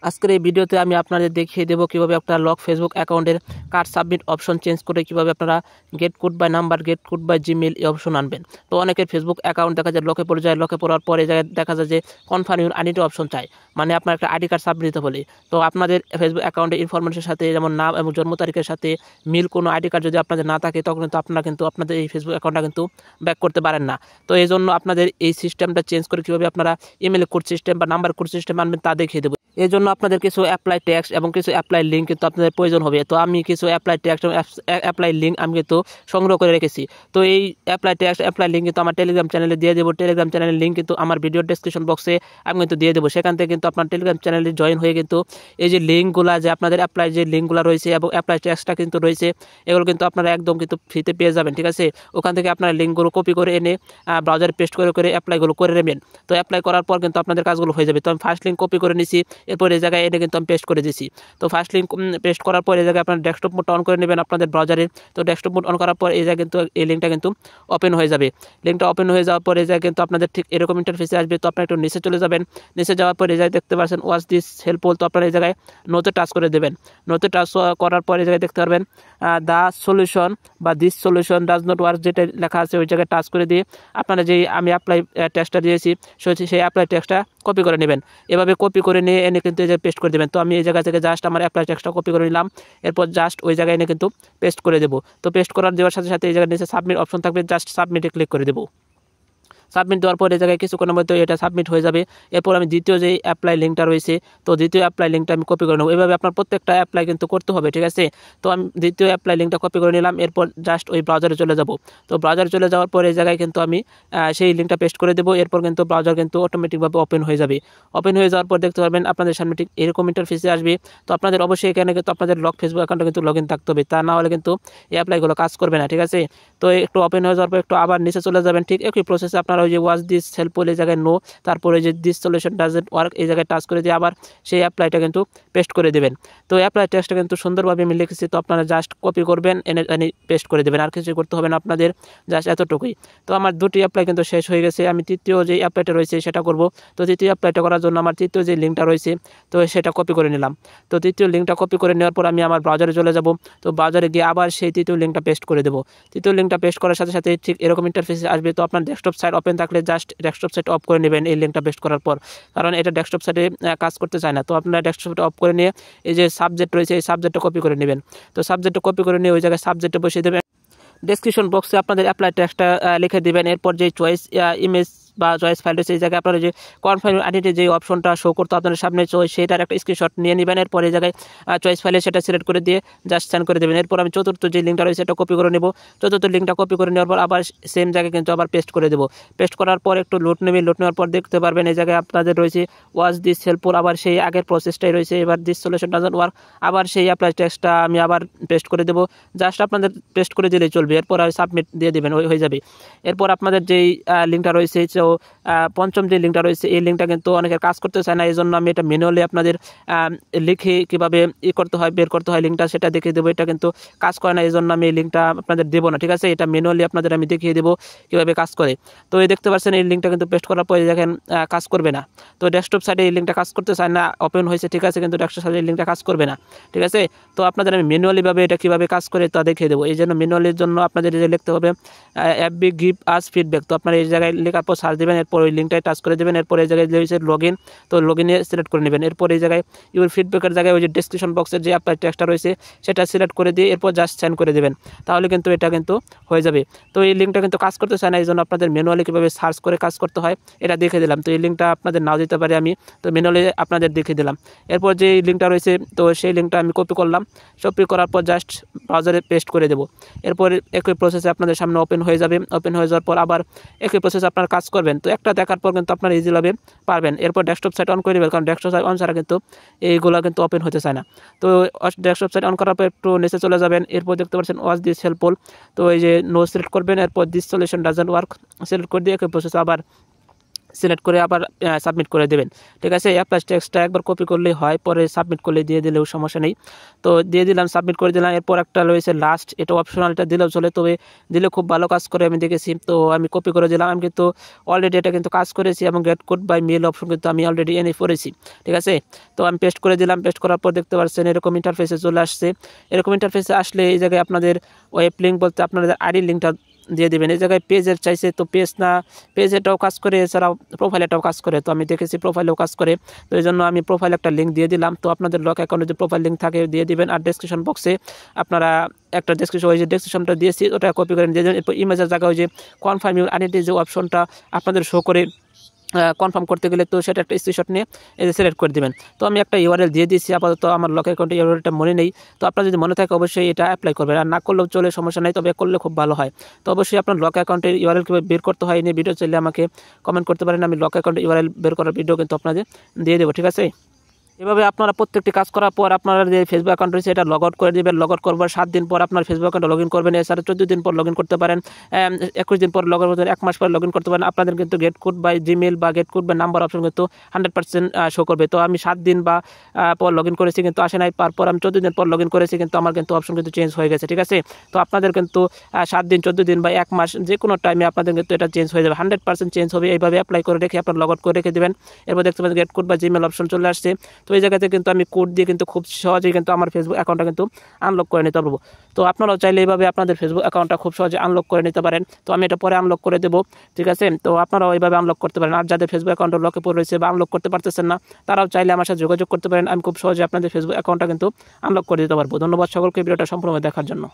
আজকের এই ভিডিওতে আমি আপনাদের দেখিয়ে দেবো কিভাবে আপনারা লক ফেসবুক অ্যাকাউন্টের কার্ড সাবমিট অপশন চেঞ্জ করে কিভাবে আপনারা get code by number, get code by Gmail এই অপশন আনবেন। তো অনেকের ফেসবুক অ্যাকাউন্ট দেখা যায় লকে পড়ে যায়, লকে পড়ার পরে জায়গায় দেখা যায় যে কনফার্ম ইউর আইডেন্টি অপশন চাই, মানে আপনার একটা আইডি কার্ড সাবমিট দিতে বলে। তো আপনাদের ফেসবুক অ্যাকাউন্টের ইনফরমেশনের সাথে যেমন নাম এবং জন্ম তারিখের সাথে মিল কোনো আইডি কার্ড যদি আপনাদের না থাকে তখন কিন্তু আপনারা আপনাদের এই ফেসবুক অ্যাকাউন্টটা কিন্তু ব্যাক করতে পারেন না। তো এই জন্য আপনাদের এই সিস্টেমটা চেঞ্জ করে কীভাবে আপনারা ইমেল কোড সিস্টেম বা নাম্বার কোড সিস্টেম আনবেন তা দেখিয়ে দেবো। এই জন্য আপনাদের কিছু অ্যাপ্লাই ট্যাক্স এবং কিছু অ্যাপ্লাই লিঙ্ক কিন্তু আপনাদের প্রয়োজন হবে। তো আমি কিছু অ্যাপ্লাই ট্যাক্স এবং অ্যাপ্লাই লিঙ্ক আমি কিন্তু সংগ্রহ করে রেখেছি। তো এই অ্যাপ্লাই ট্যাক্স অ্যাপ্লাই লিঙ্ক কিন্তু আমার টেলিগ্রাম চ্যানেলে দিয়ে দেবো। টেলিগ্রাম চ্যানেলের লিঙ্ক কিন্তু আমার ভিডিও ডেসক্রিপশন বক্সে আমি কিন্তু দিয়ে দেবো। সেখান থেকে কিন্তু আপনার টেলিগ্রাম চ্যানেলে জয়েন হয়ে কিন্তু এই যে লিঙ্কগুলো যে আপনাদের অ্যাপ্লাই যে লিঙ্কগুলো রয়েছে এবং অ্যাপ্লাই ট্যাক্সটা কিন্তু রয়েছে, এগুলো কিন্তু আপনারা একদম কিন্তু ফ্রিতে পেয়ে যাবেন। ঠিক আছে, ওখান থেকে আপনারা লিঙ্কগুলো কপি করে এনে ব্রাউজারে পেস্ট করে অ্যাপ্লাইগুলো করে নেবেন। তো অ্যাপ্লাই করার পর কিন্তু আপনাদের কাজগুলো হয়ে যাবে। তো আমি ফার্স্ট লিঙ্ক কপি করে নিছি, এরপর এই জায়গায় এনে কিন্তু আমি পেস্ট করে দিয়েছি। তো ফার্স্ট লিঙ্ক পেস্ট করার পর এই জায়গায় আপনার ডেস্কটপ মোড অন করে নেবেন আপনাদের ব্রাউজারে। তো ডেস্কটপ মোড অন করার পর এই জায়গায় কিন্তু এই লিঙ্কটা কিন্তু ওপেন হয়ে যাবে। লিঙ্কটা ওপেন হয়ে যাওয়ার পর এই জায়গায় কিন্তু আপনাদের ঠিক এরকম ইন্টারফেসে আসবে। তো আপনারা একটু নিচে চলে যাবেন। নিচে যাওয়ার পর এই জায়গায় দেখতে পাচ্ছেন ওয়াচ দিস হেল্পফুল। তো আপনারা এই জায়গায় নোতে টাচ করে দেবেন। নোতে টাচ করার পর এই জায়গায় দেখতে পারবেন দ্য সলিউশন বা this solution does not work যেটা লেখা আছে ওই জায়গায় টাচ করে দিয়ে আপনারা যেই আমি অ্যাপ্লাই টেক্সটটা দিয়েছি সেই অ্যাপ্লাই টেক্সটটা কপি করে নেবেন। এভাবে কপি করে নিয়ে এনে কিন্তু এই যে পেস্ট করে দেবেন। তো আমি এই জায়গা থেকে জাস্ট আমার অ্যাপ্লাই টেক্সটটা কপি করে নিলাম, এরপর জাস্ট ওই জায়গায় এনে কিন্তু পেস্ট করে দেবো। তো পেস্ট করার দেওয়ার সাথে সাথে এই জায়গায় নিচে সাবমিট অপশন থাকবে, জাস্ট সাবমিটে ক্লিক করে দেবো। সাবমিট দেওয়ার পর এই জায়গায় কিছুক্ষণের মধ্যে এটা সাবমিট হয়ে যাবে। এরপর আমি দ্বিতীয় যে অ্যাপ্লাই লিঙ্কটা রয়েছে, তো দ্বিতীয় অ্যাপ্লাই লিঙ্কটা আমি কপি করে নেব। এভাবে আপনার প্রত্যেকটা অ্যাপ্লাই কিন্তু করতে হবে। ঠিক আছে, তো আমি দ্বিতীয় অ্যাপ্লাই লিঙ্কটা কপি করে নিলাম, এরপর জাস্ট ওই ব্রাউজারে চলে যাব। তো ব্রাউজারে চলে যাওয়ার পর এই জায়গায় কিন্তু আমি সেই লিঙ্কটা পেস্ট করে দেবো। এরপর কিন্তু ব্রাউজার কিন্তু অটোমেটিকভাবে ওপেন হয়ে যাবে। ওপেন হয়ে যাওয়ার পর দেখতে পারবেন আপনাদের সামনে ঠিক এরকম ইন্টারফেসে আসবে। তো আপনাদের অবশ্যই এখানে কিন্তু আপনাদের লক ফেসবুক অ্যাকাউন্টে কিন্তু লগ ইন থাকতে হবে, তা না হলে কিন্তু এই অ্যাপ্লাইগুলো কাজ করবে না। ঠিক আছে, তো একটু ওপেন হয়ে যাওয়ার পর একটু আবার নিচে চলে যাবেন। ঠিক একই প্রসেসে আপনারা ওই যে ওয়াচ দিস হেল্পফুল এই জায়গায় নো, তারপরে যে দিস সলিউশন ডাজন্ট ওয়ার্ক এই জায়গায় টাচ করে দিয়ে আবার সেই অ্যাপ্লাইটা কিন্তু পেস্ট করে দেবেন। তো অ্যাপ্লাই টেক্সটটা কিন্তু সুন্দরভাবে আমি লিখেছি। তো আপনারা জাস্ট কপি করবেন, এনে পেস্ট করে দেবেন, আর কিছু করতে হবে না আপনাদের, জাস্ট এতটুকুই। তো আমার দুটি অ্যাপ্লাই কিন্তু শেষ হয়ে গেছে। আমি তৃতীয় যে অ্যাপ্লাইটা রয়েছে সেটা করব। তো তৃতীয় অ্যাপ্লাইটা করার জন্য আমার তৃতীয় যে লিঙ্কটা রয়েছে তো সেটা কপি করে নিলাম। তো তৃতীয় লিঙ্কটা কপি করে নেওয়ার পর আমি আমার ব্রাউজারে চলে যাব। তো ব্রাউজারে গিয়ে আবার সেই তৃতীয় লিঙ্কটা পেস্ট করে দেবো। তৃতীয় লিঙ্কটা পেস্ট করার সাথে সাথে ঠিক এরকম ইন্টারফেসে আসবে। তো আপনার ডেস্কটপ সাইট ওপেন থাকলে জাস্ট ডেস্কটপ সাইট অফ করে নেবেন এই লিঙ্কটা পেস্ট করার পর, কারণ এটা ডেস্কটপ সাইটে কাজ করতে চায় না। তো আপনারা ডেস্কটপটা অফ করে নিয়ে এই যে সাবজেক্ট রয়েছে এই সাবজেক্টটা কপি করে নেবেন। তো সাবজেক্টটা কপি করে নিয়ে ওই জায়গায় সাবজেক্টে বসিয়ে দেবেন। ডেসক্রিপশন বক্সে আপনাদের অ্যাপ্লাই টেক্সটটা লিখে দেবেন। এরপর যে চয়েস ইমেজ বা চয়েস ফাইল রয়েছে এই জায়গায় আপনারা যে কনফার্ম আইডেন্টি যে অপশনটা শো করতো আপনাদের সামনে, সেটার একটা স্ক্রিনশট নিয়ে নেবেন। এরপর এই জায়গায় চয়েস ফাইলে সেটা সিলেক্ট করে দিয়ে জাস্ট সেন্ড করে দেবেন। এরপর আমি চতুর্থ যে লিঙ্কটা রয়েছে সেটা কপি করে নেব। চতুর্থ লিঙ্কটা কপি করে নেওয়ার পর আবার সেম জায়গায় কিন্তু আবার পেস্ট করে দেবো। পেস্ট করার পর একটু লোড নেবেন। লোড নেওয়ার পর দেখতে পারবেন এই জায়গায় আপনাদের রয়েছে ওয়াচ দিস হেল্পফুল, আবার সেই আগের প্রসেসটাই রয়েছে। এবার দিস সলিউশন ডাজন্ট ওয়ার্ক, আবার সেই অ্যাপ্লাই টেক্সটটা আমি আবার পেস্ট করে দেবো। জাস্ট আপনাদের পেস্ট করে দিলেই চলবে, এরপর আর সাবমিট দিয়ে দেবেন, হয়ে যাবে। এরপর আপনাদের যেই লিঙ্কটা রয়েছে পঞ্চম যে লিঙ্কটা রয়েছে এই লিঙ্কটা কিন্তু অনেকের কাজ করতে চায় না, এই জন্য আমি এটা ম্যানুয়ালি আপনাদের লিখে কীভাবে করতে হয় বের করতে হয় লিঙ্কটা সেটা দেখিয়ে দেবো। এটা কিন্তু কাজ করে না, এই জন্য আমি এই লিঙ্কটা আপনাদের দেবো না। ঠিক আছে, এটা ম্যানুয়ালি আপনাদের আমি দেখিয়ে দেবো কীভাবে কাজ করে। তো এই দেখতে পাচ্ছেন এই লিঙ্কটা কিন্তু পেস্ট করার পরে দেখেন কাজ করবে না। তো ডেস্কটপ সাইডে এই লিঙ্কটা কাজ করতে চায় না, ওপেন হয়েছে ঠিক আছে, কিন্তু ডেস্কটপ সাইডে এই লিঙ্কটা কাজ করবে না। ঠিক আছে, তো আপনাদের আমি ম্যানুয়ালিভাবে এটা কীভাবে কাজ করে তা দেখিয়ে দেবো। এই জন্য ম্যানুয়ালির জন্য আপনাদের যে লিখতে হবে এফবি গিভ আস ফিডব্যাক। তো আপনারা এই জায়গায় লেখার পর সার্চ দেবেন, এরপর ওই লিঙ্কটায় টাচ করে দেবেন। এরপর এই জায়গায় রয়েছে লগ ইন, তো লগ ইনে সিলেক্ট করে নেবেন। এরপর এই জায়গায় ইউর ফিডব্যাকের জায়গায় ওই যে ডেসক্রিপশন বক্সের যে অ্যাপ্লাই টেক্সটটা রয়েছে সেটা সিলেক্ট করে দিয়ে এরপর জাস্ট সেন্ড করে দেবেন, তাহলে কিন্তু এটা কিন্তু হয়ে যাবে। তো এই লিঙ্কটা কিন্তু কাজ করতে চায় না, এই জন্য আপনাদের ম্যানুয়ালি কীভাবে সার্চ করে কাজ করতে হয় এটা দেখে দিলাম। তো এই লিঙ্কটা আপনাদের নাও দিতে পারি আমি, তো ম্যানুয়ালি আপনাদের দেখে দিলাম। এরপর যে লিঙ্কটা রয়েছে তো সেই লিঙ্কটা আমি কপি করলাম। কপি করার পর জাস্ট ব্রাউজারে পেস্ট করে দেবো। এরপর একই প্রসেসে আপনাদের সামনে ওপেন হয়ে যাবে। ওপেন হয়ে যাওয়ার পর আবার একই প্রসেস আপনারা কাজ করবেন। তো একটা দেখার পর কিন্তু আপনারা ইজিভাবে পারবেন। এরপর ডেস্কটপ সাইট অন করে দেবেন, কারণ ডেস্কটপ সাইট অন ছাড়া কিন্তু এইগুলো কিন্তু ওপেন হতে চায় না। তো ডেস্কটপ সাইট অন করার পর একটু নিচে চলে যাবেন। এরপর দেখতে পাচ্ছেন ওয়াচ দিস হেল্পফুল, তো এই যে নো সিলেক্ট করবেন। এরপর this solution doesn't work select করে দিয়ে একই প্রসেস আবার সিলেক্ট করে আবার সাবমিট করে দেবেন। ঠিক আছে, অ্যাপ্লাই টেক্সটটা একবার কপি করলেই হয়, পরে সাবমিট করলে দিয়ে দিলেও সমস্যা নেই। তো দিয়ে দিলাম, সাবমিট করে দিলাম। এরপর একটা রয়েছে লাস্ট, এটা অপশনাল, এটা দিলেও চলে, তবে দিলে খুব ভালো কাজ করে আমি দেখেছি। তো আমি কপি করে দিলাম। আমি কিন্তু অলরেডি এটা কিন্তু কাজ করেছি এবং get code by mail option কিন্তু আমি অলরেডি এনে পড়েছি। ঠিক আছে, তো আমি পেস্ট করে দিলাম। পেস্ট করার পর দেখতে পাচ্ছেন এরকম ইন্টারফেসে চলে আসছে। এরকম ইন্টারফেসে আসলে এই জায়গায় আপনাদের ওয়েব লিঙ্ক বলতে আপনাদের আইডি লিঙ্কটা দিয়ে দেবেন। এই জায়গায় পেজের চাইছে, তো পেজ না, পেজ এটাও কাজ করে, এছাড়াও প্রোফাইল এটাও কাজ করে। তো আমি দেখেছি প্রোফাইলেও কাজ করে, তো এই জন্য আমি প্রোফাইল একটা লিঙ্ক দিয়ে দিলাম। তো আপনাদের লক অ্যাকাউন্টে যে প্রোফাইল লিঙ্ক থাকে দিয়ে দিবেন। আর ডেসক্রিপশন বক্সে আপনারা একটা ডেসক্রিপশন, ওই যে ডেসক্রিপশনটা দিয়েছি ওটা কপি করে দিয়ে দেবেন। এরপর ইমেজের জায়গায় ওই যে কনফার্ম ইউর আইডেন্টি যে অপশনটা আপনাদের শো করে কনফার্ম করতে গেলে, তো সেটা একটা স্ক্রিনশট নিয়ে এই যে সিলেক্ট করে দেবেন। তো আমি একটা ইউআরএল দিয়ে দিয়েছি, আপাতত আমার লক অ্যাকাউন্টে ইউআরএলটা মনে নেই। তো আপনার যদি মনে থাকে অবশ্যই এটা অ্যাপ্লাই করবেন, আর না করলেও চলে, সমস্যা নেই, তবে করলে খুব ভালো হয়। তো অবশ্যই আপনার লক অ্যাকাউন্টের ইউআরএল কীভাবে বের করতে হয় নিয়ে ভিডিও চাইলে আমাকে কমেন্ট করতে পারেন, আমি লক অ্যাকাউন্টের ইউআরএল বের করার ভিডিও কিন্তু আপনাদের দিয়ে দেবো। ঠিক আছে, এভাবে আপনারা প্রত্যেকটি কাজ করার পর আপনারা যে ফেসবুক অ্যাকাউন্ট রয়েছে এটা লগ আউট করে দেবেন। লগ আউট করবার 7 দিন পর আপনার ফেসবুক অ্যাকাউন্টে লগ ইন করবেন। এছাড়া 14 দিন পর লগ ইন করতে পারেন, 21 দিন পর লগ ইন করতে পারেন, 1 মাস পর লগ ইন করতে পারেন। আপনাদের কিন্তু গেট কোড বাই জিমেল বা get code by number option কিন্তু 100% শো করবে। তো আমি 7 দিন বা পর লগ ইন করেছি কিন্তু আসে নাই, তারপর আমি 14 দিন পর লগ ইন করেছি কিন্তু আমার কিন্তু অপশন কিন্তু চেঞ্জ হয়ে গেছে। ঠিক আছে, তো আপনাদের কিন্তু 7 দিন, 14 দিন বা 1 মাস যে কোনো টাইমে আপনাদের কিন্তু এটা চেঞ্জ হয়ে যাবে, 100% চেঞ্জ হবে। এইভাবে অ্যাপ্লাই করে রেখে আপনার লগ আউট করে রেখে দেবেন। এরপর দেখতে পাবেন গেট কোড বা জিমেল অপশন চলে আসছে। তো এই জায়গাতে কিন্তু আমি কোড দিয়ে কিন্তু খুব সহজেই কিন্তু আমার ফেসবুক অ্যাকাউন্টটা কিন্তু আনলক করে নিতে পারবো। তো আপনারাও চাইলে এইভাবে আপনাদের ফেসবুক অ্যাকাউন্টটা খুব সহজে আনলক করে নিতে পারেন। তো আমি এটা পরে আনলক করে দেবো। ঠিক আছে, তো আপনারাও এইভাবে আনলক করতে পারেন। আর যাদের ফেসবুক অ্যাকাউন্টে লকে পড়ে রয়েছে বা আনলক করতে পারতেছেন না, তারাও চাইলে আমার সাথে যোগাযোগ করতে পারেন। আমি খুব সহজে আপনাদের ফেসবুক অ্যাকাউন্টটা কিন্তু আনলক করে দিতে পারবো। ধন্যবাদ সকলকে ভিডিওটা সম্পূর্ণ দেখার জন্য।